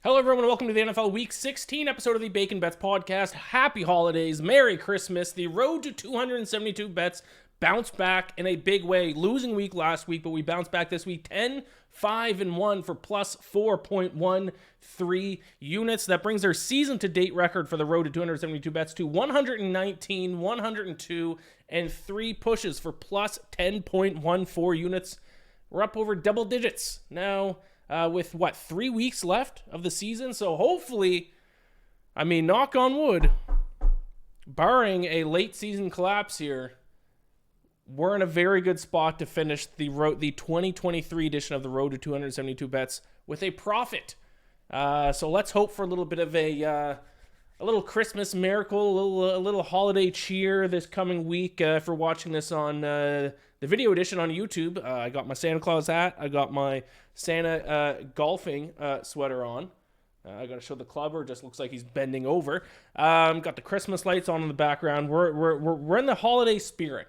Hello everyone, and welcome to the NFL Week 16 episode of the Bacon Bets podcast. Happy holidays, Merry Christmas. The road to 272 bets bounced back in a big way. Losing week last week, but we bounced back this week 10-5-1 for plus 4.13 units. That brings our season-to-date record for the road to 272 bets to 119, 102, and 3 pushes for plus 10.14 units. We're up over double digits now. With 3 weeks left of the season. So hopefully, knock on wood, barring a late season collapse here, we're in a very good spot to finish the 2023 edition of the Road to 272 Bets with a profit. So let's hope for a little bit of a little Christmas miracle, a little holiday cheer this coming week. If you're watching this on the video edition on YouTube, I got my Santa Claus hat. I got my Santa golfing sweater on. I got to show the clubber. Just looks like he's bending over. Got the Christmas lights on in the background. We're in the holiday spirit.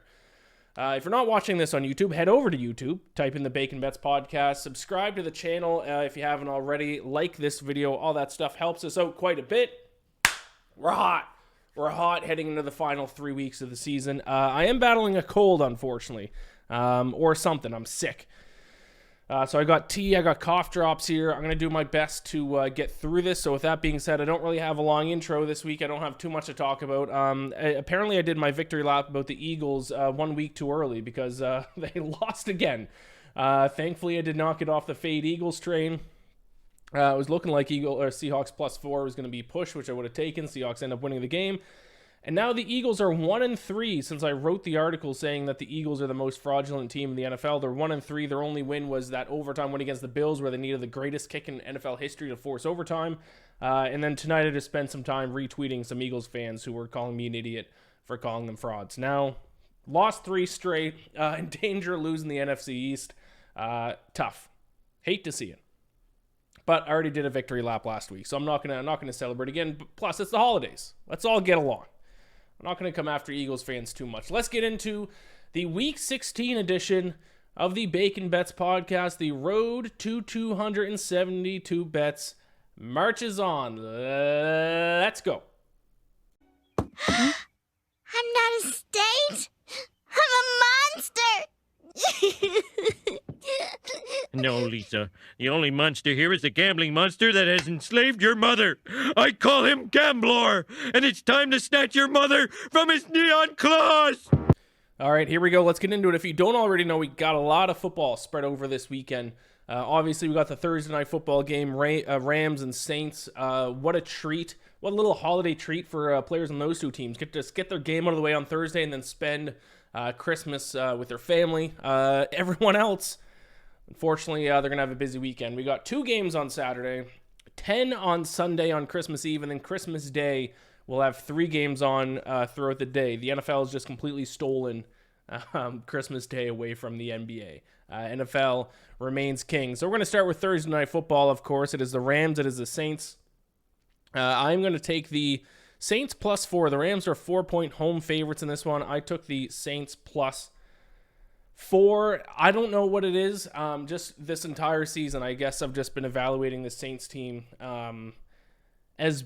If you're not watching this on YouTube, head over to YouTube. Type in the Bacon Bets podcast. Subscribe to the channel if you haven't already. Like this video. All that stuff helps us out quite a bit. We're hot. We're hot heading into the final 3 weeks of the season. I am battling a cold, unfortunately, or something. I'm sick. So I got tea, I got cough drops here. I'm going to do my best to get through this. So with that being said, I don't really have a long intro this week. I don't have too much to talk about. Apparently I did my victory lap about the Eagles 1 week too early because they lost again. Thankfully, I did not get off the fade Eagles train. It was looking like Seahawks plus 4 was going to be pushed, which I would have taken. Seahawks end up winning the game. And now the Eagles are 1-3 since I wrote the article saying that the Eagles are the most fraudulent team in the NFL. They're 1-3. Their only win was that overtime win against the Bills where they needed the greatest kick in NFL history to force overtime. And then tonight I just spent some time retweeting some Eagles fans who were calling me an idiot for calling them frauds. Now, lost 3 straight. In danger of losing the NFC East. Tough. Hate to see it. But I already did a victory lap last week, so I'm not gonna celebrate again. Plus, it's the holidays. Let's all get along. I'm not going to come after Eagles fans too much. Let's get into the Week 16 edition of the Bacon Bets podcast. The road to 272 bets marches on. Let's go. I'm not a state. I'm a monster. No, Lisa. The only monster here is the gambling monster that has enslaved your mother. I call him Gambler, and it's time to snatch your mother from his neon claws. All right, here we go. Let's get into it. If you don't already know, we got a lot of football spread over this weekend. Obviously, we got the Thursday night football game, Rams and Saints. What a treat. What a little holiday treat for players on those two teams. Get their game out of the way on Thursday and then spend Christmas with their family. Everyone else, unfortunately, they're going to have a busy weekend. We got 2 games on Saturday, 10 on Sunday on Christmas Eve, and then Christmas Day, we'll have 3 games on throughout the day. The NFL has just completely stolen Christmas Day away from the NBA. NFL remains king. So we're going to start with Thursday night football, of course. It is the Rams. It is the Saints. I'm going to take the Saints plus 4. The Rams are 4-point home favorites in this one. I took the Saints plus 4. I don't know what it is. Just this entire season, I guess I've just been evaluating the Saints team as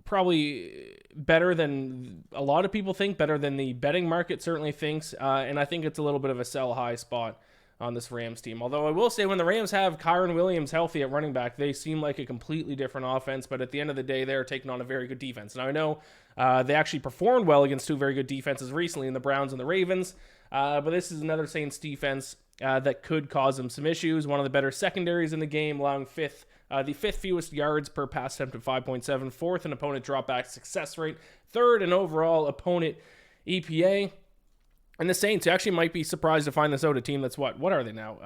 probably better than a lot of people think, better than the betting market certainly thinks. And I think it's a little bit of a sell high spot on this Rams team. Although I will say when the Rams have Kyren Williams healthy at running back, they seem like a completely different offense, but at the end of the day, they're taking on a very good defense. Now I know they actually performed well against 2 very good defenses recently in the Browns and the Ravens, but this is another Saints defense that could cause them some issues. One of the better secondaries in the game, allowing the 5th fewest yards per pass attempt at 5.7, 4th in opponent dropback success rate, 3rd in overall opponent EPA. And the Saints actually might be surprised to find this out. A team that's what are they now?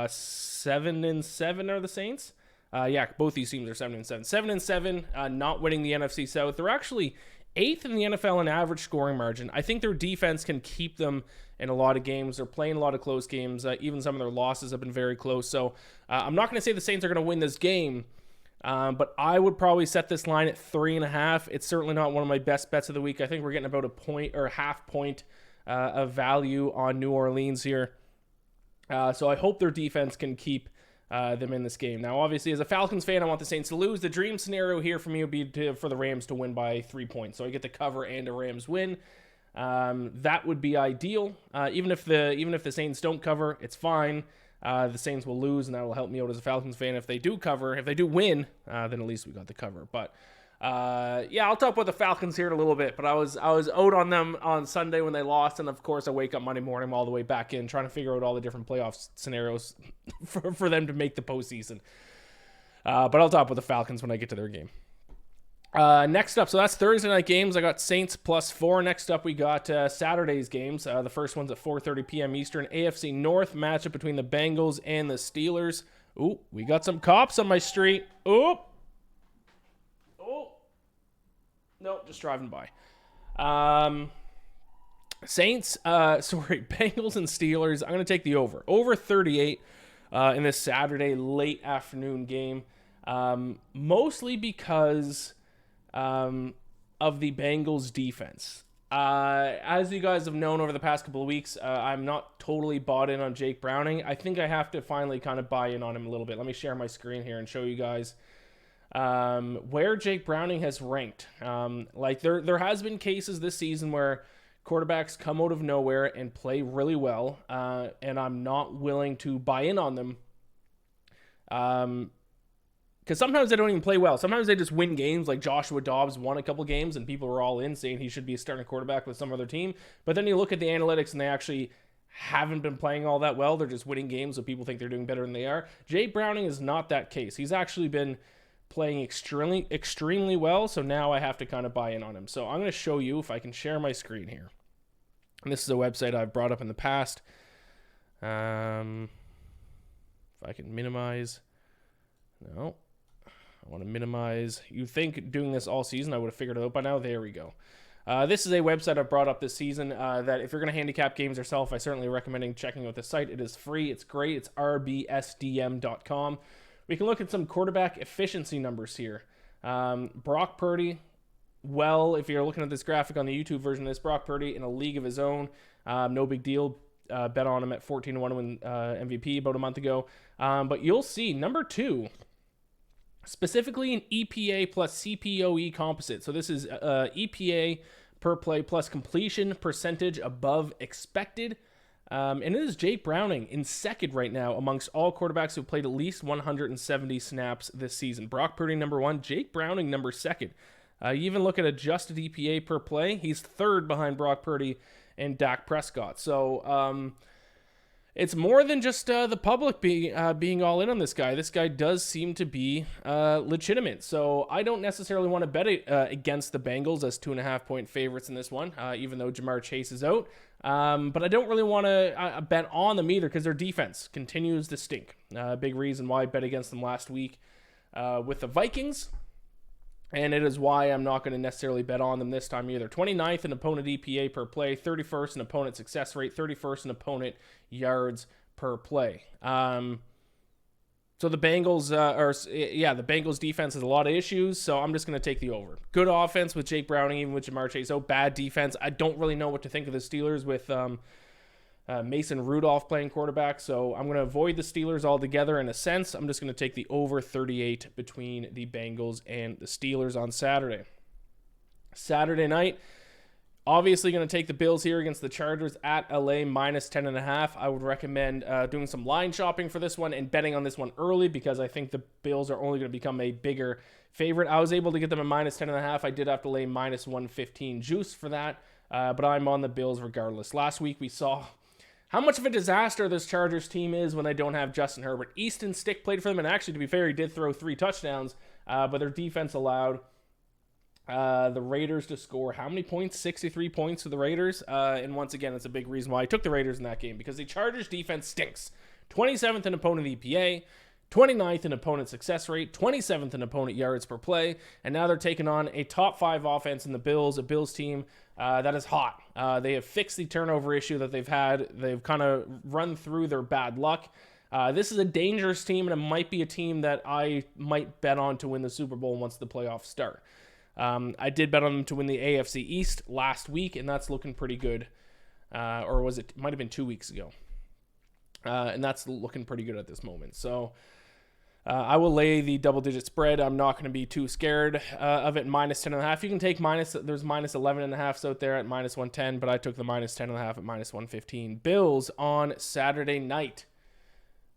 7-7 are the Saints? Yeah, both these teams are 7-7. 7-7, not winning the NFC South. They're actually 8th in the NFL in average scoring margin. I think their defense can keep them in a lot of games. They're playing a lot of close games. Even some of their losses have been very close. So I'm not going to say the Saints are going to win this game, but I would probably set this line at 3.5. It's certainly not one of my best bets of the week. I think we're getting about a point or a half point of value on New Orleans here. So I hope their defense can keep them in this game. Now, obviously, as a Falcons fan, I want the Saints to lose. The dream scenario here for me would be for the Rams to win by 3 points. So I get the cover and a Rams win. That would be ideal. Even if the Saints don't cover, it's fine. The Saints will lose, and that will help me out as a Falcons fan. If they do win, then at least we got the cover. But I'll talk about the Falcons here in a little bit. But I was out on them on Sunday when they lost, and of course I wake up Monday morning, I'm all the way back in trying to figure out all the different playoff scenarios for them to make the postseason. But I'll talk about the Falcons when I get to their game. Next up, so that's Thursday night games. I got Saints +4. Next up, we got Saturday's games. The first one's at 4:30 p.m. Eastern. AFC North matchup between the Bengals and the Steelers. Ooh, we got some cops on my street. Ooh. Nope, just driving by. Bengals and Steelers. I'm going to take the over. Over 38 in this Saturday late afternoon game. Mostly because of the Bengals defense. As you guys have known over the past couple of weeks, I'm not totally bought in on Jake Browning. I think I have to finally kind of buy in on him a little bit. Let me share my screen here and show you guys where Jake Browning has ranked. There has been cases this season where quarterbacks come out of nowhere and play really well, and I'm not willing to buy in on them. Because sometimes they don't even play well. Sometimes they just win games, like Joshua Dobbs won a couple games, and people were all in saying he should be a starting quarterback with some other team. But then you look at the analytics, and they actually haven't been playing all that well. They're just winning games, so people think they're doing better than they are. Jake Browning is not that case. He's actually been playing extremely well, so now I have to kind of buy in on him. So I'm going to show you if I can share my screen here. And this is a website I've brought up in the past. If I can minimize. No. I want to minimize. You'd think doing this all season, I would have figured it out by now. There we go. This is a website I've brought up this season that if you're going to handicap games yourself, I certainly recommend checking out this site. It is free. It's great. It's rbsdm.com. We can look at some quarterback efficiency numbers here. Brock Purdy, if you're looking at this graphic on the YouTube version of this, Brock Purdy in a league of his own, no big deal. Bet on him at 14-1 to win MVP about a month ago. But you'll see, number 2, specifically an EPA plus CPOE composite. So this is EPA per play plus completion percentage above expected. And it is Jake Browning in second right now amongst all quarterbacks who played at least 170 snaps this season. Brock Purdy number 1, Jake Browning number 2. You even look at adjusted EPA per play. He's third behind Brock Purdy and Dak Prescott. So it's more than just the public being all in on this guy. This guy does seem to be legitimate. So I don't necessarily want to bet against the Bengals as 2.5-point favorites in this one, even though Jamar Chase is out. But I don't really want to bet on them either because their defense continues to stink. Big reason why I bet against them last week with the Vikings. And it is why I'm not going to necessarily bet on them this time either. 29th in opponent EPA per play, 31st in opponent success rate, 31st in opponent yards per play. So the Bengals, the Bengals defense has a lot of issues, so I'm just going to take the over. Good offense with Jake Browning, even with Jamar Chase. Bad defense. I don't really know what to think of the Steelers with Mason Rudolph playing quarterback, so I'm going to avoid the Steelers altogether in a sense. I'm just going to take the over 38 between the Bengals and the Steelers on Saturday. Saturday night, obviously going to take the Bills here against the Chargers at LA minus 10.5. I would recommend doing some line shopping for this one and betting on this one early because I think the Bills are only going to become a bigger favorite. I was able to get them at minus 10.5. I did have to lay minus 115 juice for that, but I'm on the Bills regardless. Last week we saw how much of a disaster this Chargers team is when they don't have Justin Herbert. Easton Stick played for them, and actually, to be fair, he did throw 3 touchdowns, but their defense allowed the Raiders to score how many points? 63 points to the Raiders. And once again, it's a big reason why I took the Raiders in that game, because the Chargers defense stinks. 27th in opponent EPA, 29th in opponent success rate, 27th in opponent yards per play, and now they're taking on a top 5 offense in the Bills, a Bills team that is hot. They have fixed the turnover issue that they've had. They've kind of run through their bad luck. This is a dangerous team, and it might be a team that I might bet on to win the Super Bowl once the playoffs start. I did bet on them to win the AFC East last week, and that's looking pretty good. Or was it might have been 2 weeks ago. And that's looking pretty good at this moment. So I will lay the double-digit spread. I'm not going to be too scared of it. Minus 10.5. You can take there's minus 11.5 out there at minus 110, but I took the minus 10.5 at minus 115. Bills on Saturday night.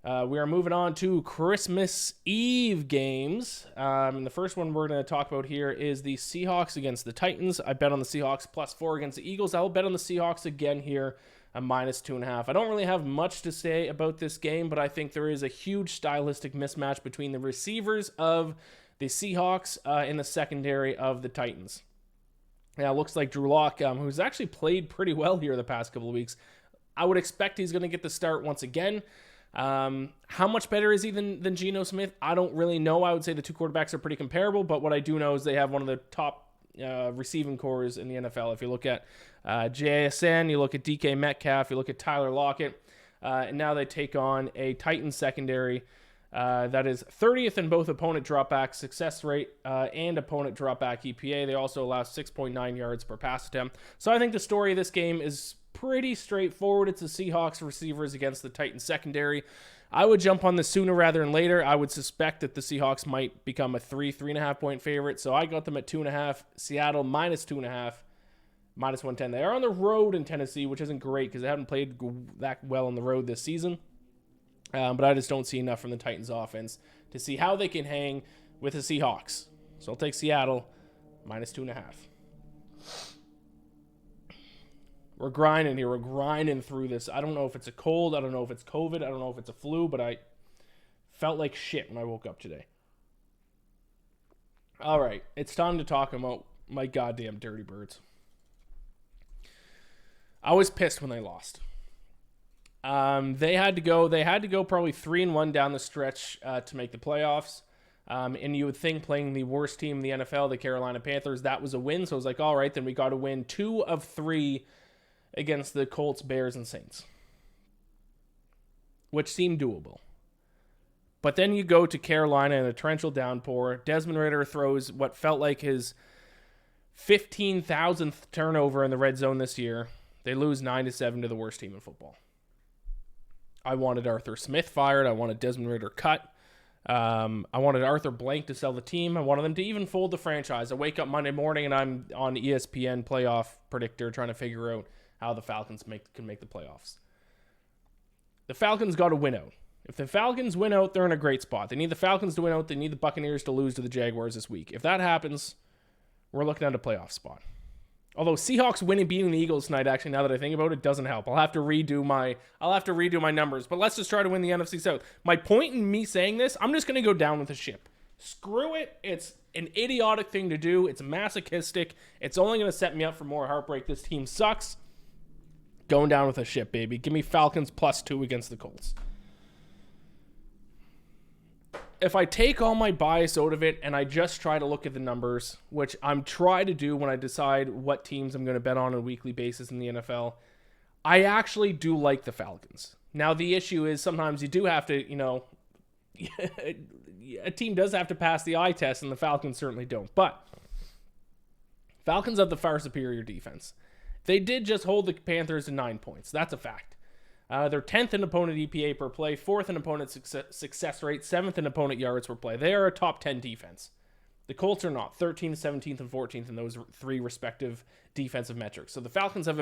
We are moving on to Christmas Eve games. And the first one we're going to talk about here is the Seahawks against the Titans. I bet on the Seahawks +4 against the Eagles. I will bet on the Seahawks again here, a minus 2.5. I don't really have much to say about this game, but I think there is a huge stylistic mismatch between the receivers of the Seahawks and the secondary of the Titans. Now, it looks like Drew Lock, who's actually played pretty well here the past couple of weeks, I would expect he's going to get the start once again. How much better is he than Geno Smith? I don't really know. I would say the two quarterbacks are pretty comparable, but what I do know is they have one of the top receiving cores in the NFL. If you look at JSN, you look at DK Metcalf, you look at Tyler Lockett, and now they take on a Titans secondary that is 30th in both opponent dropback success rate and opponent dropback EPA. They also allow 6.9 yards per pass attempt. So I think the story of this game is pretty straightforward. It's the Seahawks receivers against the Titans secondary. I would jump on this sooner rather than later. I would suspect that the Seahawks might become a 3.5 point favorite. So I got them at 2.5. Seattle minus 2.5, minus 110. They are on the road in Tennessee, which isn't great because they haven't played that well on the road this season. But I just don't see enough from the Titans offense to see how they can hang with the Seahawks. So I'll take Seattle minus 2.5. We're grinding here. We're grinding through this. I don't know if it's a cold. I don't know if it's COVID. I don't know if it's a flu, but I felt like shit when I woke up today. All right. It's time to talk about my goddamn Dirty Birds. I was pissed when they lost. They had to go probably 3-1 down the stretch to make the playoffs. And you would think playing the worst team in the NFL, the Carolina Panthers, that was a win. So I was like, all right, then we got to win 2 of 3 against the Colts, Bears, and Saints, which seemed doable. But then you go to Carolina in a torrential downpour. Desmond Ridder throws what felt like his 15,000th turnover in the red zone this year. They lose 9-7 to the worst team in football. I wanted Arthur Smith fired. I wanted Desmond Ridder cut. I wanted Arthur Blank to sell the team. I wanted them to even fold the franchise. I wake up Monday morning and I'm on ESPN playoff predictor trying to figure out how the Falcons can make the playoffs. The Falcons got to win out. If the Falcons win out, they're in a great spot. They need the Falcons to win out. They need the Buccaneers to lose to the Jaguars this week. If that happens, we're looking at a playoff spot. Although Seahawks winning, beating the Eagles tonight, actually, now that I think about it, doesn't help. I'll have to redo my numbers. But let's just try to win the NFC South. My point in me saying this, I'm just going to go down with the ship. Screw it. It's an idiotic thing to do. It's masochistic. It's only going to set me up for more heartbreak. This team sucks. Going down with a ship, baby. Give me Falcons +2 against the Colts. If I take all my bias out of it and I just try to look at the numbers, which I'm trying to do when I decide what teams I'm going to bet on a weekly basis in the NFL, I actually do like the Falcons. Now, the issue is sometimes you do have to, a team does have to pass the eye test, and the Falcons certainly don't. But Falcons have the far superior defense. They did just hold the Panthers to 9 points. That's a fact. They're 10th in opponent EPA per play, 4th in opponent success rate, 7th in opponent yards per play. They are a top 10 defense. The Colts are not. 13th, 17th, and 14th in those 3 respective defensive metrics. So the Falcons have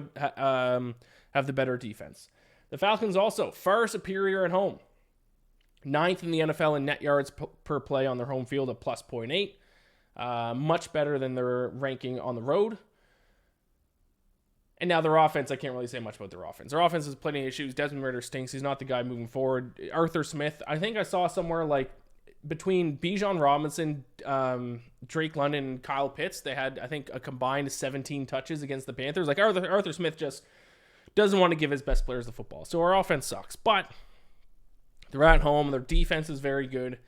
the better defense. The Falcons also far superior at home. 9th in the NFL in net yards per play on their home field at +0.8. Much better than their ranking on the road. And now their offense, I can't really say much about their offense. Their offense has plenty of issues. Desmond Ridder stinks. He's not the guy moving forward. Arthur Smith, I think I saw somewhere like between Bijan Robinson, Drake London, and Kyle Pitts, they had, I think, a combined 17 touches against the Panthers. Like Arthur Smith just doesn't want to give his best players the football. So our offense sucks. But they're at home. Their defense is very good.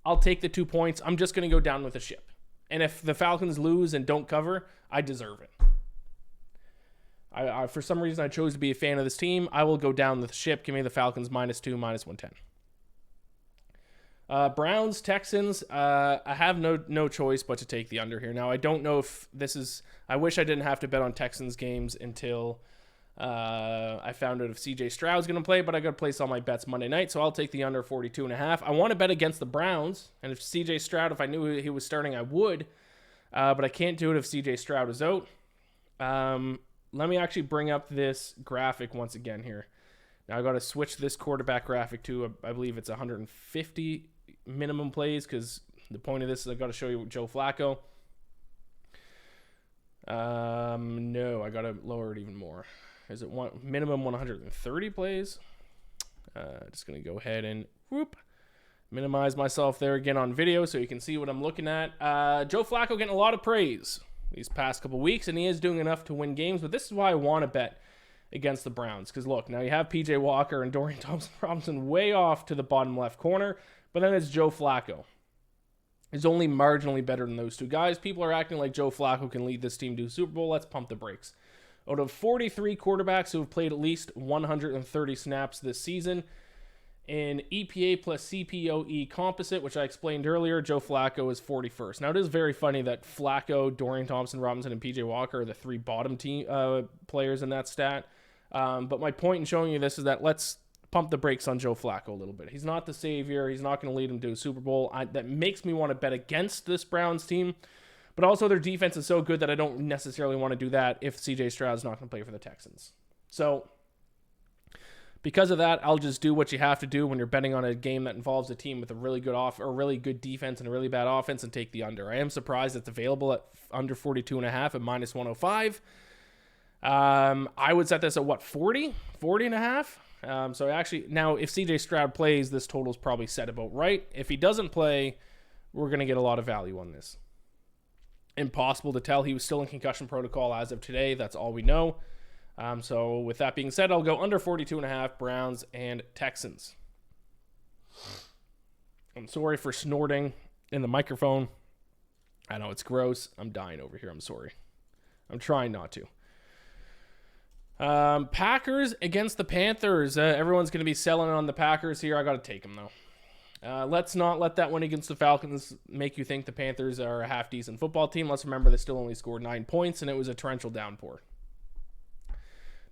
I'll take the 2 points. I'm just going to go down with the ship. And if the Falcons lose and don't cover, I deserve it. I for some reason, I chose to be a fan of this team. I will go down with the ship. Give me the Falcons -2, -110. Browns, Texans. I have no choice but to take the under here. Now, I don't know if this is... I wish I didn't have to bet on Texans games until I found out if CJ Stroud's going to play, but I got to place all my bets Monday night, so I'll take the under 42.5. I want to bet against the Browns, and if CJ Stroud, if I knew he was starting, I would, but I can't do it if CJ Stroud is out. Let me actually bring up this graphic once again here. Now I got to switch this quarterback graphic to, I believe it's 150 minimum plays, because the point of this is I got to show you Joe Flacco. No, I got to lower it even more. Is it minimum 130 plays? Just going to go ahead and minimize myself there again on video so you can see what I'm looking at. Joe Flacco getting a lot of praise these past couple weeks, and he is doing enough to win games, but this is why I want to bet against the Browns, because look, now you have PJ Walker and Dorian Thompson-Robinson way off to the bottom left corner, but then it's Joe Flacco. He's only marginally better than those two guys. People are acting like Joe Flacco can lead this team to a Super Bowl. Let's pump the brakes. Out of 43 quarterbacks who have played at least 130 snaps this season, in EPA plus CPOE composite, which I explained earlier, Joe Flacco is 41st. Now, it is very funny that Flacco, Dorian Thompson-Robinson, and PJ Walker are the three bottom team players in that stat. But my point in showing you this is that let's pump the brakes on Joe Flacco a little bit. He's not the savior. He's not going to lead him to a Super Bowl. That makes me want to bet against this Browns team. But also their defense is so good that I don't necessarily want to do that if CJ Stroud's not going to play for the Texans. So because of that, I'll just do what you have to do when you're betting on a game that involves a team with a really good really good defense and a really bad offense, and take the under. I am surprised it's available at under 42.5 at minus 105. I would set this at what, 40.5? So actually, now if CJ Stroud plays, this total is probably set about right. If he doesn't play, we're going to get a lot of value on this. Impossible to tell. He was still in concussion protocol as of today. That's all we know. So with that being said, I'll go under 42.5, Browns and Texans. I'm sorry for snorting in the microphone. I know it's gross. I'm dying over here. I'm sorry. I'm trying not to. Packers against the Panthers. Everyone's going to be selling on the Packers here. I got to take them, though. Let's not let that win against the Falcons make you think the Panthers are a half-decent football team. Let's remember they still only scored 9 points, and it was a torrential downpour.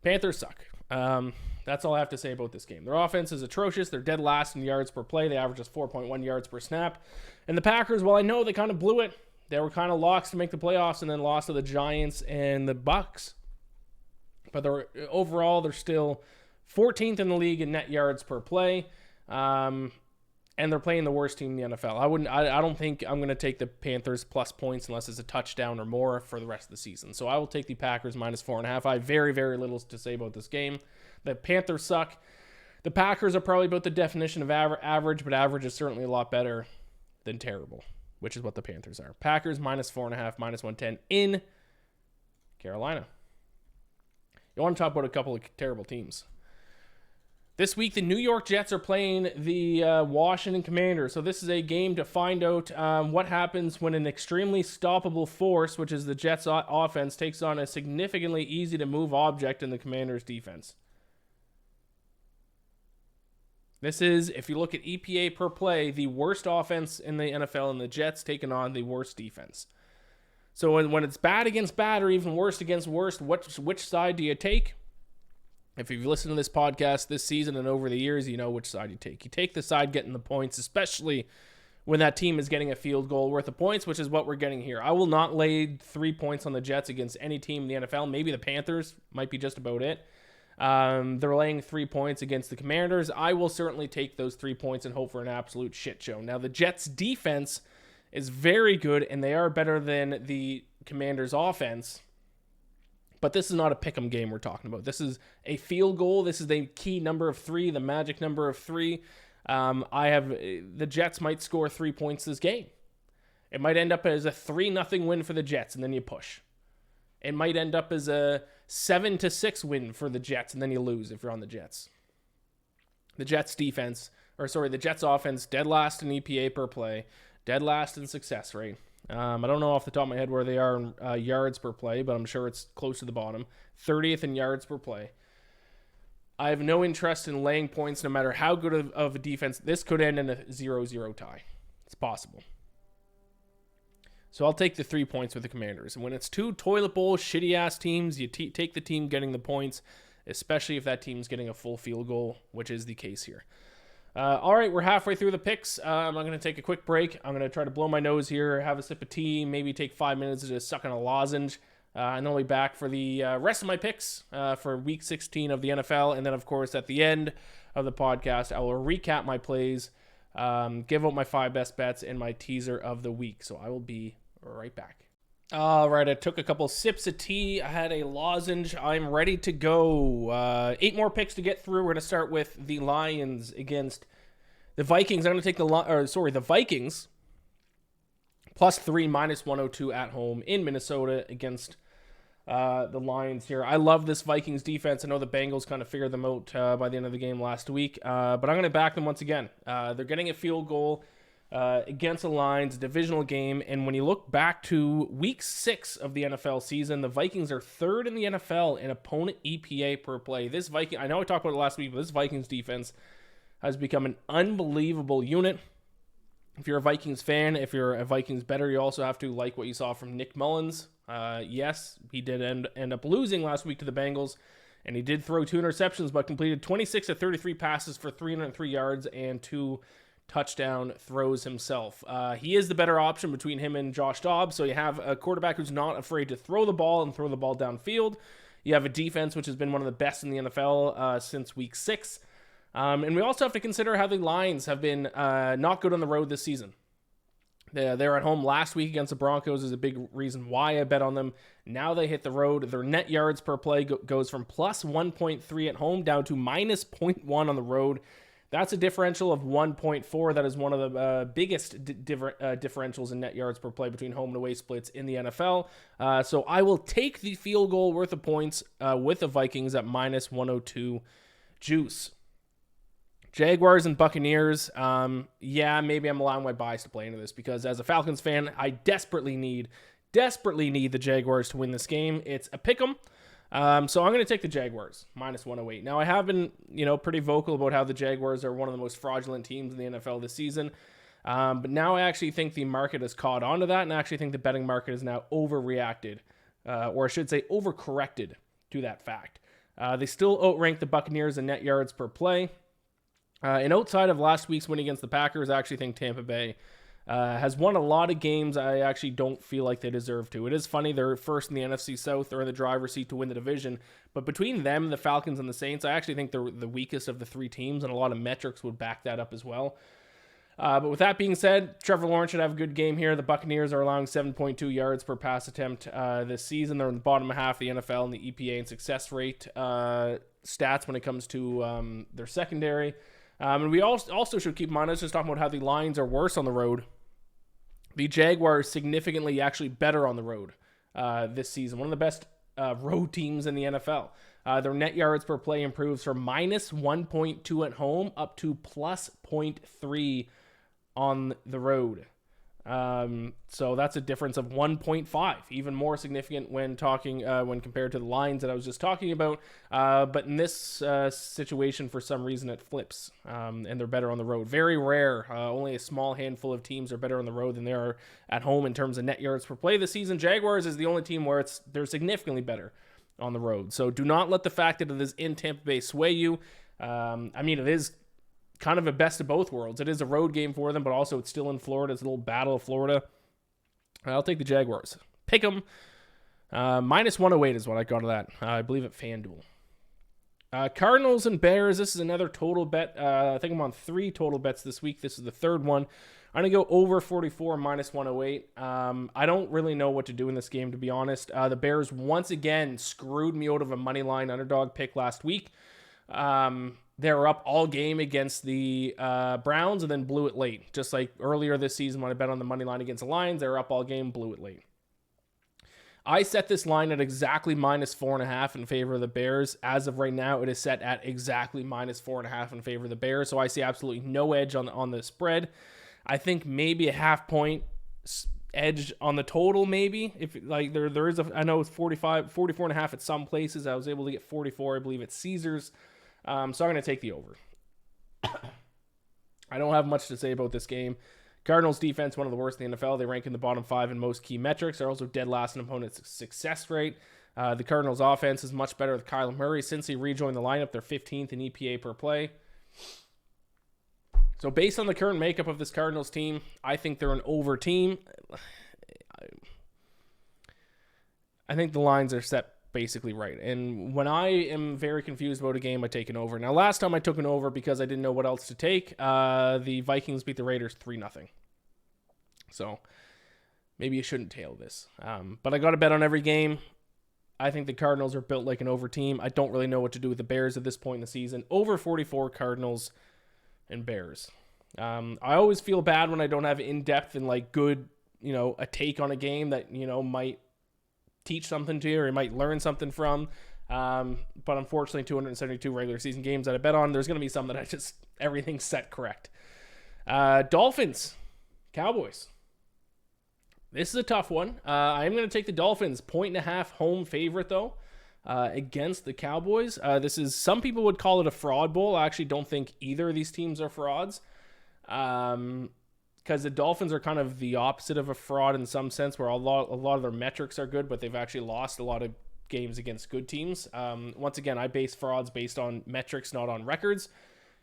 Panthers suck. That's all I have to say about this game. Their offense is atrocious. They're dead last in yards per play. They average just 4.1 yards per snap. And the Packers, well, I know they kind of blew it. They were kind of locks to make the playoffs and then lost to the Giants and the Bucs. But overall, they're still 14th in the league in net yards per play. And they're playing the worst team in the NFL. I don't think I'm going to take the Panthers plus points unless it's a touchdown or more for the rest of the season. So I will take the Packers minus 4.5. I have very, very little to say about this game. The Panthers suck. The Packers are probably about the definition of average, but average is certainly a lot better than terrible, which is what the Panthers are. Packers minus 4.5, minus 110 in Carolina. You want to talk about a couple of terrible teams. This week, the New York Jets are playing the Washington Commanders. So this is a game to find out what happens when an extremely stoppable force, which is the Jets' offense, takes on a significantly easy-to-move object in the Commanders' defense. This is, if you look at EPA per play, the worst offense in the NFL, and the Jets taking on the worst defense. So when it's bad against bad or even worst against worst, which side do you take? If you've listened to this podcast this season and over the years, you know which side you take. You take the side getting the points, especially when that team is getting a field goal worth of points, which is what we're getting here. I will not lay 3 points on the Jets against any team in the NFL. Maybe the Panthers might be just about it. They're laying 3 points against the Commanders. I will certainly take those 3 points and hope for an absolute shit show. Now, the Jets' defense is very good, and they are better than the Commanders' offense. But this is not a pick'em game we're talking about. This is a field goal. This is the key number of 3, the magic number of 3. The Jets might score 3 points this game. It might end up as a 3-0 win for the Jets, and then you push. It might end up as a 7-6 win for the Jets, and then you lose if you're on the Jets. The Jets offense, dead last in EPA per play, dead last in success rate. I don't know off the top of my head where they are in yards per play, but I'm sure it's close to the bottom. 30th in yards per play. I have no interest in laying points no matter how good of a defense. This could end in a 0-0 tie. It's possible. So I'll take the 3 points with the Commanders. And when it's two toilet bowl, shitty-ass teams, you take the team getting the points. especially if that team's getting a full field goal, which is the case here. All right, we're halfway through the picks. I'm going to take a quick break. I'm going to try to blow my nose here, have a sip of tea, maybe take 5 minutes to just suck on a lozenge. And then I'll be back for the rest of my picks for Week 16 of the NFL. And then, of course, at the end of the podcast, I will recap my plays, give out my 5 best bets, and my teaser of the week. So I will be right back. All right, I took a couple sips of tea. I had a lozenge. I'm ready to go. 8 more picks to get through. We're going to start with the Lions against the Vikings. I'm going to take the Vikings +3, -102 at home in Minnesota against the Lions here. I love this Vikings defense. I know the Bengals kind of figured them out by the end of the game last week, but I'm going to back them once again. They're getting a field goal against the Lions, a divisional game, and when you look back to Week 6 of the NFL season, the Vikings are 3rd in the NFL in opponent EPA per play. I know I talked about it last week, but this Vikings defense has become an unbelievable unit. If you're a Vikings fan, if you're a Vikings bettor, you also have to like what you saw from Nick Mullins. Yes, he did end up losing last week to the Bengals, and he did throw 2 interceptions, but completed 26 of 33 passes for 303 yards and 2 touchdown throws himself. He is the better option between him and Josh Dobbs, so you have a quarterback who's not afraid to throw the ball and throw the ball downfield. You have a defense which has been one of the best in the NFL since Week 6. And we also have to consider how the Lions have been not good on the road this season. They're at home last week against the Broncos is a big reason why I bet on them. Now they hit the road. Their net yards per play goes from +1.3 at home down to -0.1 on the road. That's a differential of 1.4. That is one of the biggest differentials in net yards per play between home and away splits in the NFL. So I will take the field goal worth of points with the Vikings at -102 juice. Jaguars and Buccaneers. Maybe I'm allowing my bias to play into this because as a Falcons fan, I desperately need the Jaguars to win this game. It's a pick 'em. So I'm going to take the Jaguars, -108. Now, I have been, pretty vocal about how the Jaguars are one of the most fraudulent teams in the NFL this season. But now I actually think the market has caught on to that, and I actually think the betting market has now overreacted, or I should say overcorrected to that fact. They still outrank the Buccaneers in net yards per play. And outside of last week's win against the Packers, I actually think Tampa Bay has won a lot of games I actually don't feel like they deserve to. It is funny, they're first in the NFC South. They're in the driver's seat to win the division. But between them, the Falcons, and the Saints, I actually think they're the weakest of the 3 teams, and a lot of metrics would back that up as well. But with that being said, Trevor Lawrence should have a good game here. The Buccaneers are allowing 7.2 yards per pass attempt this season. They're in the bottom half of the NFL in the EPA and success rate stats when it comes to their secondary. And we also should keep in mind, let's just talk about how the Lions are worse on the road. The Jaguars significantly actually better on the road this season. One of the best road teams in the NFL. Their net yards per play improves from -1.2 at home up to +0.3 on the road. So that's a difference of 1.5, even more significant when compared to the lines that I was just talking about. But in this situation, for some reason, it flips, and they're better on the road. Very rare. Only a small handful of teams are better on the road than they are at home in terms of net yards per play this season. Jaguars is the only team where they're significantly better on the road. So do not let the fact that it is in Tampa Bay sway you. It is kind of a best of both worlds. It is a road game for them, but also it's still in Florida. It's a little battle of Florida. I'll take the Jaguars. Pick them. -108 is what I got of that. I believe at FanDuel. Cardinals and Bears. This is another total bet. I think I'm on 3 total bets this week. This is the 3rd one. I'm going to go over 44 -108. I don't really know what to do in this game, to be honest. The Bears once again screwed me out of a money line underdog pick last week. They were up all game against the Browns and then blew it late. Just like earlier this season when I bet on the money line against the Lions, they were up all game, blew it late. I set this line at exactly -4.5 in favor of the Bears. As of right now, it is set at exactly -4.5 in favor of the Bears. So I see absolutely no edge on the spread. I think maybe a half point edge on the total, maybe. If like there is I know it's 44.5 at some places. I was able to get 44, I believe, at Caesars. So I'm going to take the over. I don't have much to say about this game. Cardinals defense, one of the worst in the NFL. They rank in the bottom 5 in most key metrics. They're also dead last in opponent success rate. The Cardinals' offense is much better with Kyler Murray. Since he rejoined the lineup, they're 15th in EPA per play. So based on the current makeup of this Cardinals team, I think they're an over team. I think the lines are set basically right. And when I am very confused about a game, I take an over. Now, last time I took an over because I didn't know what else to take. The Vikings beat the Raiders 3-0. So maybe you shouldn't tail this. But I got to bet on every game. I think the Cardinals are built like an over team. I don't really know what to do with the Bears at this point in the season. Over 44 Cardinals and Bears. I always feel bad when I don't have in-depth and like good, a take on a game that, might teach something to you or you might learn something from. But unfortunately, 272 regular season games that I bet on, there's going to be some that everything's set correct. Dolphins, Cowboys. This is a tough one. I'm going to take the Dolphins, 1.5 home favorite though, against the Cowboys. Some people would call it a fraud bowl. I actually don't think either of these teams are frauds. Because the Dolphins are kind of the opposite of a fraud in some sense, where a lot of their metrics are good, but they've actually lost a lot of games against good teams. Once again, I base frauds based on metrics, not on records.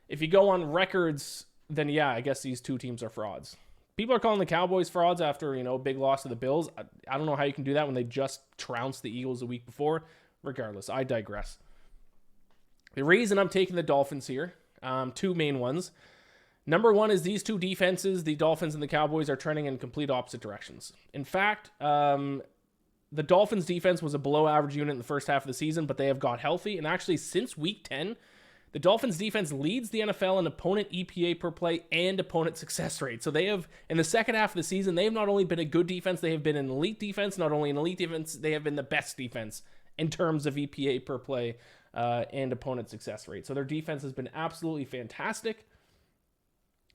If you go on records, then yeah, I guess these two teams are frauds. People are calling the Cowboys frauds after, a big loss to the Bills. I don't know how you can do that when they just trounced the Eagles the week before. Regardless, I digress. The reason I'm taking the Dolphins here, two main ones. Number one is these two defenses, the Dolphins and the Cowboys, are trending in complete opposite directions. In fact, the Dolphins defense was a below average unit in the first half of the season, but they have got healthy. And actually, since week 10, the Dolphins defense leads the NFL in opponent EPA per play and opponent success rate. So they have, in the second half of the season, they have not only been a good defense, they have been an elite defense. Not only an elite defense, they have been the best defense in terms of EPA per play and opponent success rate. So their defense has been absolutely fantastic.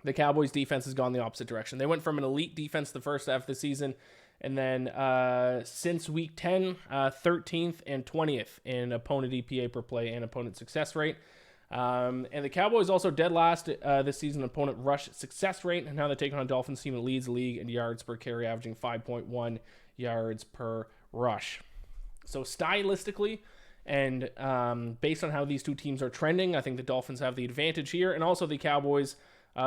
The Cowboys defense has gone the opposite direction. They went from an elite defense the first half of the season, and then since week 10, 13th and 20th in opponent EPA per play and opponent success rate. And the Cowboys also dead last this season opponent rush success rate, and now they're taking on a Dolphins team that leads the league in yards per carry, averaging 5.1 yards per rush. So stylistically, and based on how these two teams are trending, I think the Dolphins have the advantage here, and also the Cowboys.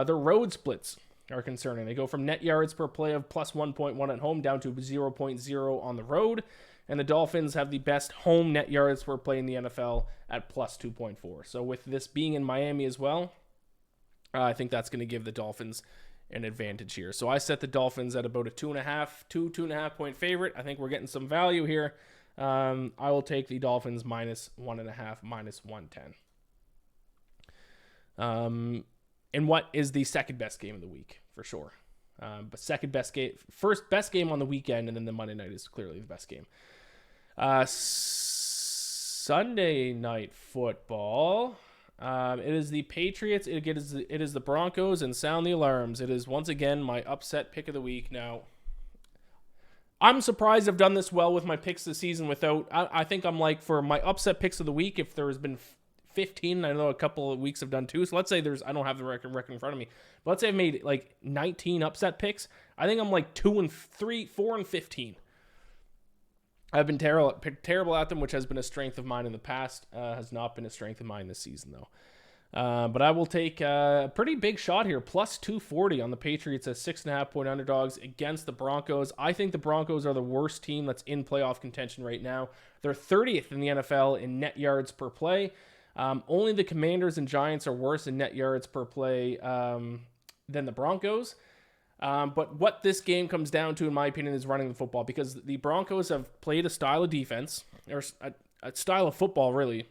Their road splits are concerning. They go from net yards per play of plus 1.1 at home down to 0.0 on the road. And the Dolphins have the best home net yards per play in the NFL at plus 2.4. So with this being in Miami as well, I think that's going to give the Dolphins an advantage here. So I set the Dolphins at about a 2.5 point favorite. I think we're getting some value here. I will take the Dolphins minus 1.5, minus 110. And what is the second best game of the week, for sure. But second best game, first best game on the weekend, and then the Monday night is clearly the best game. Sunday night football. It is the Patriots. It is the Broncos, and sound the alarms. It is once again my upset pick of the week. Now, I'm surprised I've done this well with my picks this season without. I think I'm like, for my upset picks of the week, if there has been 15, I know a couple of weeks I've done two, so let's say I don't have the record in front of me, but let's say I've made like 19 upset picks. I think I'm like 4 and 15. I've been terrible at them, which has been a strength of mine in the past, has not been a strength of mine this season though. But I will take a pretty big shot here, plus 240 on the Patriots as 6.5 point underdogs against the Broncos. I think the Broncos are the worst team that's in playoff contention right now. They're 30th in the NFL in net yards per play. Only the Commanders and Giants are worse in net yards per play than the Broncos. But what this game comes down to, in my opinion, is running the football, because the Broncos have played a style of defense, or a style of football, really,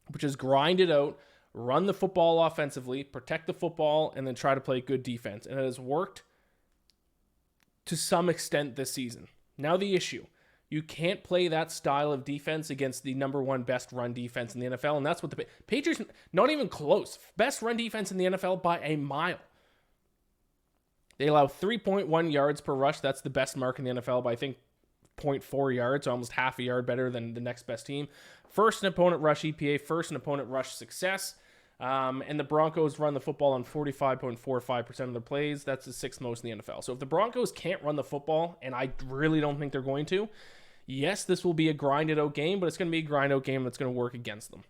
which is grind it out, run the football offensively, protect the football, and then try to play good defense. And it has worked to some extent this season. Now the issue. You can't play that style of defense against the number one best run defense in the NFL, and that's what the Patriots, not even close. Best run defense in the NFL by a mile. They allow 3.1 yards per rush. That's the best mark in the NFL by, I think, 0.4 yards, almost half a yard better than the next best team. First in opponent rush EPA, first in opponent rush success. And the Broncos run the football on 45.45% of their plays. That's the sixth most in the NFL. So if the Broncos can't run the football, and I really don't think they're going to, Yes, this will be a grinded out game, but it's going to be a grind out game that's going to work against them.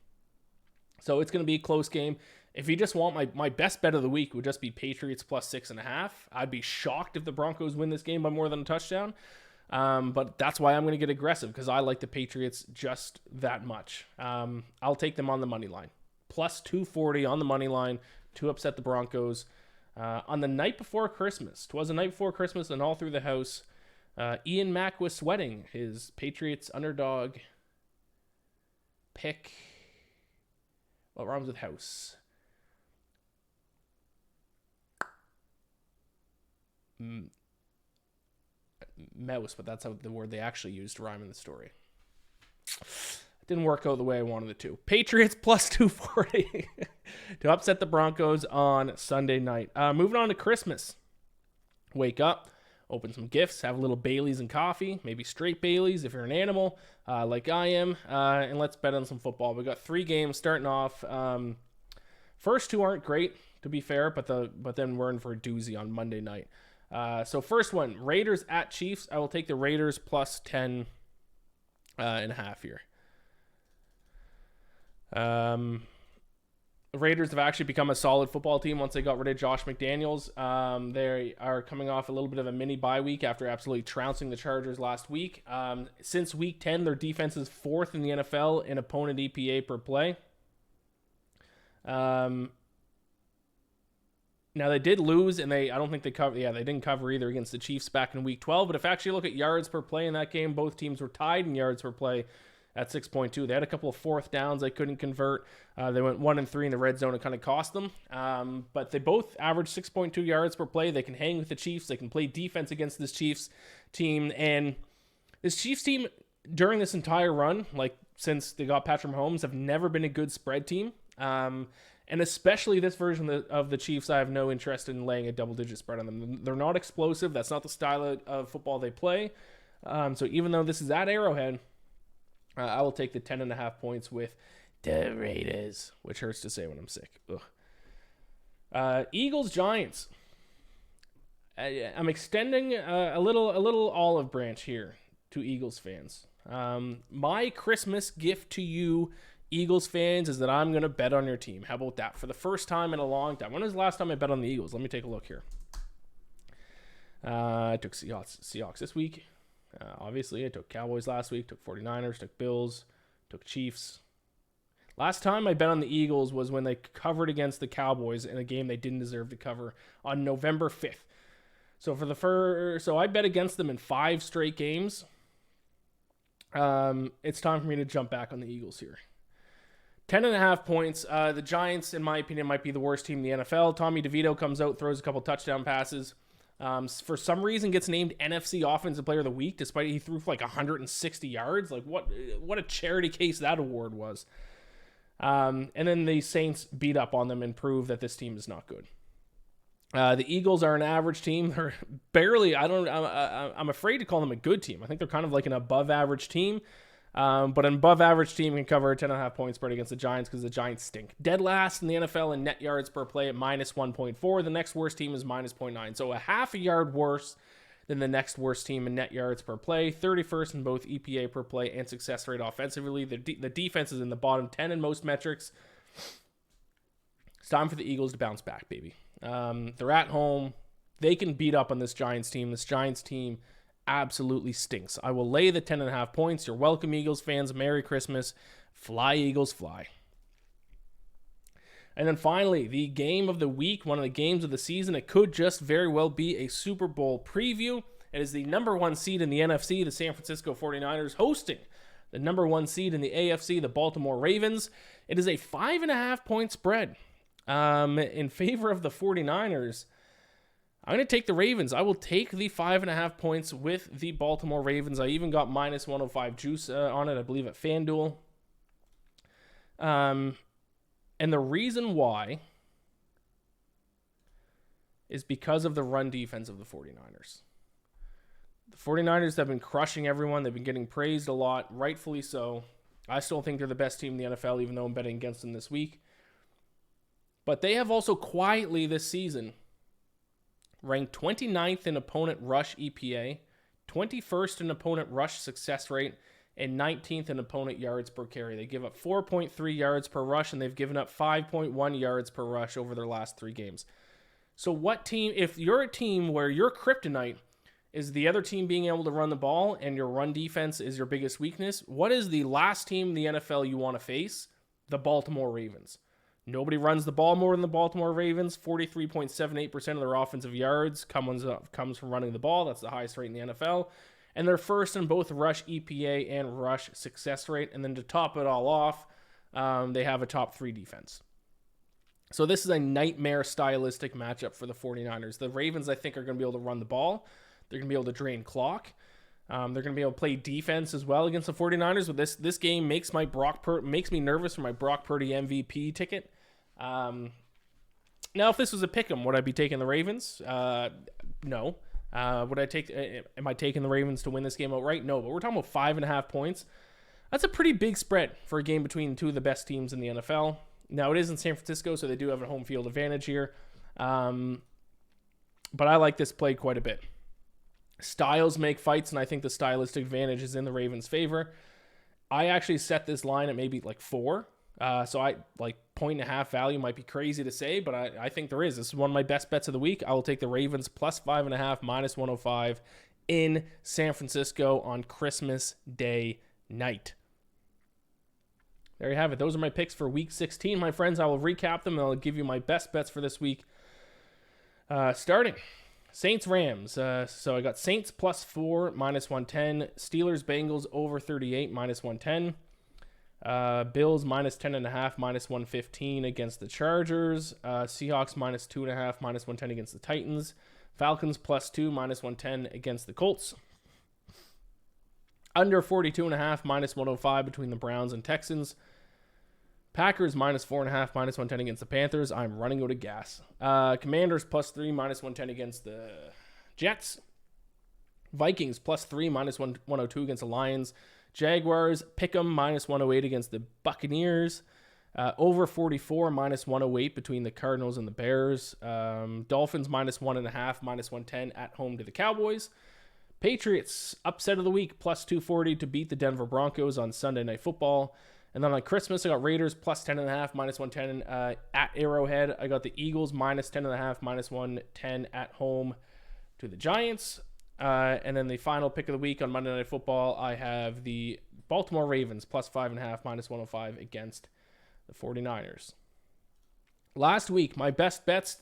So it's going to be a close game. If you just want my best bet of the week would just be Patriots plus 6.5. I'd be shocked if the Broncos win this game by more than a touchdown. But that's why I'm going to get aggressive, because I like the Patriots just that much. I'll take them on the money line. Plus 240 on the money line to upset the Broncos. On the night before Christmas, 'twas the night before Christmas, and all through the house, Iain Mac was sweating his Patriots underdog pick. What rhymes with house? Mouse, but that's how the word they actually used to rhyme in the story. It didn't work out the way I wanted it to. Patriots plus 240 to upset the Broncos on Sunday night. Moving on to Christmas. Wake up, open some gifts, have a little Baileys and coffee, maybe straight Baileys if you're an animal, like I am, and let's bet on some football. We've got 3 games starting off. First 2 aren't great, to be fair, but then we're in for a doozy on Monday night. So first one, Raiders at Chiefs. I will take the Raiders plus 10 and a half here. The Raiders have actually become a solid football team once they got rid of Josh McDaniels. They are coming off a little bit of a mini bye week after absolutely trouncing the Chargers last week. Since week 10, their defense is 4th in the NFL in opponent EPA per play. Now, they did lose, and I don't think they covered. Yeah, they didn't cover either against the Chiefs back in Week 12. But if you actually look at yards per play in that game, both teams were tied in yards per play at 6.2. They had a couple of 4th downs they couldn't convert. They went 1 and 3 in the red zone. It kind of cost them. But they both averaged 6.2 yards per play. They can hang with the Chiefs. They can play defense against this Chiefs team. And this Chiefs team, during this entire run, like since they got Patrick Mahomes, have never been a good spread team. And especially this version of the Chiefs, I have no interest in laying a double-digit spread on them. They're not explosive. That's not the style of football they play. So even though this is at Arrowhead, I will take the 10.5 points with the Raiders, which hurts to say when I'm sick. Eagles, Giants. I'm extending a little olive branch here to Eagles fans. My Christmas gift to you, Eagles fans, is that I'm going to bet on your team. How about that? For the first time in a long time. When was the last time I bet on the Eagles? Let me take a look here. I took Seahawks this week. Obviously, I took Cowboys last week, took 49ers, took Bills, took Chiefs. Last time I bet on the Eagles was when they covered against the Cowboys in a game they didn't deserve to cover on November 5th. So I bet against them in 5 straight games. It's time for me to jump back on the Eagles here. 10.5 points. The Giants, in my opinion, might be the worst team in the NFL. Tommy DeVito comes out, throws a couple touchdown passes. For some reason, gets named NFC Offensive Player of the Week, despite he threw for like 160 yards. Like, what a charity case that award was. And then the Saints beat up on them and prove that this team is not good. The Eagles are an average team. They're barely, I'm afraid to call them a good team. I think they're kind of like an above average team. But an above average team can cover a 10.5 point spread against the Giants because the Giants stink. Dead last in the NFL in net yards per play at minus 1.4. The next worst team is minus 0.9. So a half a yard worse than the next worst team in net yards per play. 31st in both EPA per play and success rate offensively. The defense is in the bottom 10 in most metrics. It's time for the Eagles to bounce back, baby. They're at home. They can beat up on this Giants team. This Giants team absolutely stinks. I will lay the 10.5 points. You're welcome, Eagles fans. Merry Christmas. Fly, Eagles, fly. And then finally, the game of the week, one of the games of the season. It could just very well be a Super Bowl preview. It is the number 1 seed in the NFC, the San Francisco 49ers, hosting the number 1 seed in the AFC, the Baltimore Ravens. It is a 5.5 point spread in favor of the 49ers. I'm going to take the Ravens. I will take the 5.5 points with the Baltimore Ravens. I even got minus 105 juice on it, I believe, at FanDuel. And the reason why is because of the run defense of the 49ers. The 49ers have been crushing everyone. They've been getting praised a lot, rightfully so. I still think they're the best team in the NFL, even though I'm betting against them this week. But they have also quietly this season ranked 29th in opponent rush EPA, 21st in opponent rush success rate, and 19th in opponent yards per carry. They give up 4.3 yards per rush, and they've given up 5.1 yards per rush over their last 3 games. So what team, if you're a team where your kryptonite is the other team being able to run the ball and your run defense is your biggest weakness, what is the last team in the NFL you want to face? The Baltimore Ravens. Nobody runs the ball more than the Baltimore Ravens. 43.78% of their offensive yards comes from running the ball. That's the highest rate in the NFL. And they're first in both rush EPA and rush success rate. And then to top it all off, they have a top 3 defense. So this is a nightmare stylistic matchup for the 49ers. The Ravens, I think, are going to be able to run the ball. They're going to be able to drain clock. They're going to be able to play defense as well against the 49ers. But this game makes makes me nervous for my Brock Purdy MVP ticket. Now, if this was a pick'em, would I be taking the Ravens? No. Am I taking the Ravens to win this game outright? No. But we're talking about 5.5 points. That's a pretty big spread for a game between 2 of the best teams in the NFL. Now, it is in San Francisco, so they do have a home field advantage here. But I like this play quite a bit. Styles make fights, and I think the stylistic advantage is in the Ravens' favor. I actually set this line at maybe like 4. So I like 1.5 value might be crazy to say, but I think there is. This is one of my best bets of the week. I will take the Ravens plus 5.5, minus 105 in San Francisco on Christmas Day night. There you have it. Those are my picks for week 16, my friends. I will recap them, and I'll give you my best bets for this week. Starting Saints Rams. So I got Saints plus 4, minus 110. Steelers Bengals over 38, minus 110. Bills minus 10.5, minus 115 against the Chargers. Seahawks minus 2.5, minus 110 against the Titans. Falcons plus 2, minus 110 against the Colts. Under 42.5, minus 105 between the Browns and Texans. Packers minus 4.5, minus 110 against the Panthers. I'm running out of gas. Commanders plus 3, minus 110 against the Jets. Vikings plus 3, minus 102 against the Lions. Jaguars, pick'em, minus 108 against the Buccaneers. Over 44, minus 108 between the Cardinals and the Bears. Dolphins, minus 1.5, minus 110 at home to the Cowboys. Patriots, upset of the week, plus 240 to beat the Denver Broncos on Sunday Night Football. And then on Christmas, I got Raiders, plus 10.5, minus 110 at Arrowhead. I got the Eagles, minus 10.5, minus 110 at home to the Giants. And then the final pick of the week on Monday Night Football, I have the Baltimore Ravens plus 5.5, minus 105 against the 49ers. Last week, my best bets,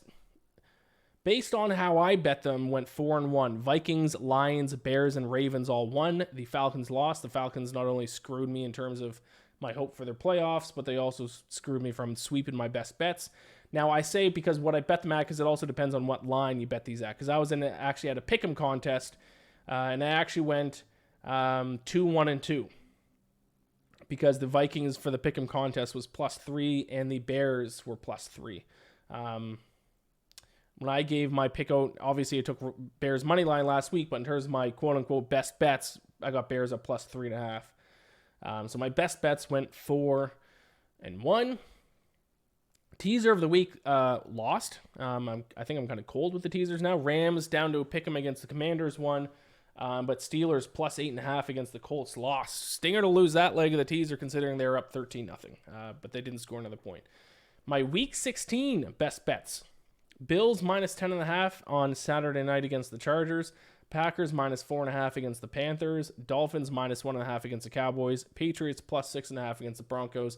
based on how I bet them, went 4-1. Vikings, Lions, Bears, and Ravens all won. The Falcons lost. The Falcons not only screwed me in terms of my hope for their playoffs, but they also screwed me from sweeping my best bets. Now, I say because what I bet them at, because it also depends on what line you bet these at. Because I was actually at a pick'em contest, and I actually went 2-1-2. Because the Vikings for the pick'em contest was plus 3, and the Bears were plus 3. When I gave my pick out, obviously I took Bears money line last week, but in terms of my quote-unquote best bets, I got Bears at plus 3.5. So my best bets went 4-1. Teaser of the week lost. I think I'm kind of cold with the teasers now. Rams down to pick 'em against the Commanders won. But Steelers plus 8.5 against the Colts lost. Stinger to lose that leg of the teaser considering they were up 13-0. But they didn't score another point. My week 16 best bets. Bills minus 10.5 on Saturday night against the Chargers. Packers minus 4.5 against the Panthers. Dolphins minus 1.5 against the Cowboys. Patriots plus 6.5 against the Broncos.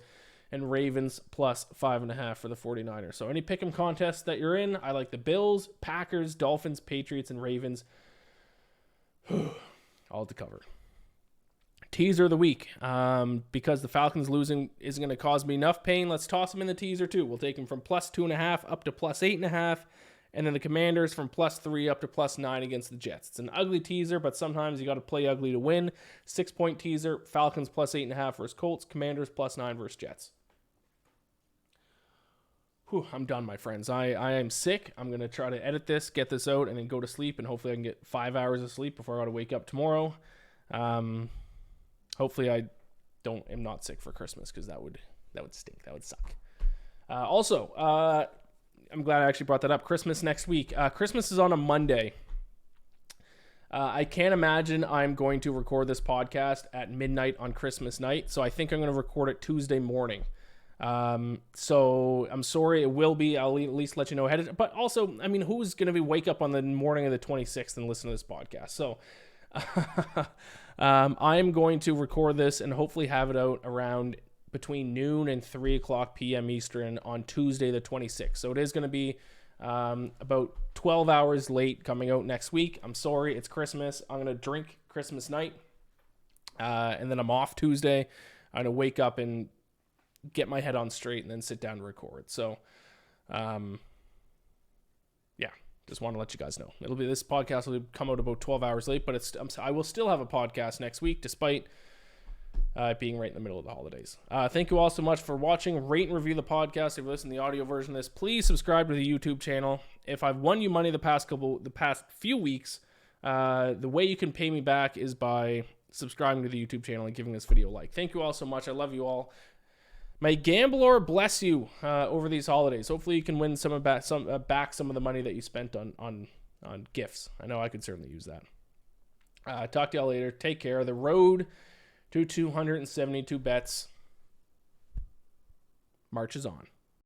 And Ravens plus 5.5 for the 49ers. So any pick'em contest that you're in, I like the Bills, Packers, Dolphins, Patriots, and Ravens. All to cover. Teaser of the week. Because the Falcons losing isn't going to cause me enough pain, let's toss them in the teaser too. We'll take them from plus 2.5 up to plus 8.5. And then the Commanders from plus 3 up to plus 9 against the Jets. It's an ugly teaser, but sometimes you got to play ugly to win. 6-point teaser. Falcons plus 8.5 versus Colts. Commanders plus 9 versus Jets. Whew, I'm done, my friends. I am sick. I'm going to try to edit this, get this out, and then go to sleep. And hopefully I can get 5 hours of sleep before I got to wake up tomorrow. Hopefully I am not sick for Christmas, because that would stink. That would suck. Also, I'm glad I actually brought that up. Christmas next week. Christmas is on a Monday. I can't imagine I'm going to record this podcast at midnight on Christmas night, so I think I'm going to record it Tuesday morning. So I'm sorry, it will be. I'll at least let you know ahead of, but also, I mean, who's going to be wake up on the morning of the 26th and listen to this podcast? So I'm going to record this and hopefully have it out around between noon and 3 o'clock p.m. Eastern on Tuesday the 26th. So it is going to be about 12 hours late coming out next week. I'm sorry, it's Christmas. I'm going to drink Christmas night, and then I'm off Tuesday. I'm going to wake up and get my head on straight and then sit down and record. So, yeah, just want to let you guys know. This podcast will come out about 12 hours late, but I will still have a podcast next week despite it being right in the middle of the holidays. Thank you all so much for watching. Rate and review the podcast. If you listen to the audio version of this, please subscribe to the YouTube channel. If I've won you money the past few weeks, the way you can pay me back is by subscribing to the YouTube channel and giving this video a like. Thank you all so much. I love you all. May Gambler bless you over these holidays. Hopefully you can win back some of the money that you spent on gifts. I know I could certainly use that. Talk to y'all later. Take care. The road to 272 bets marches on.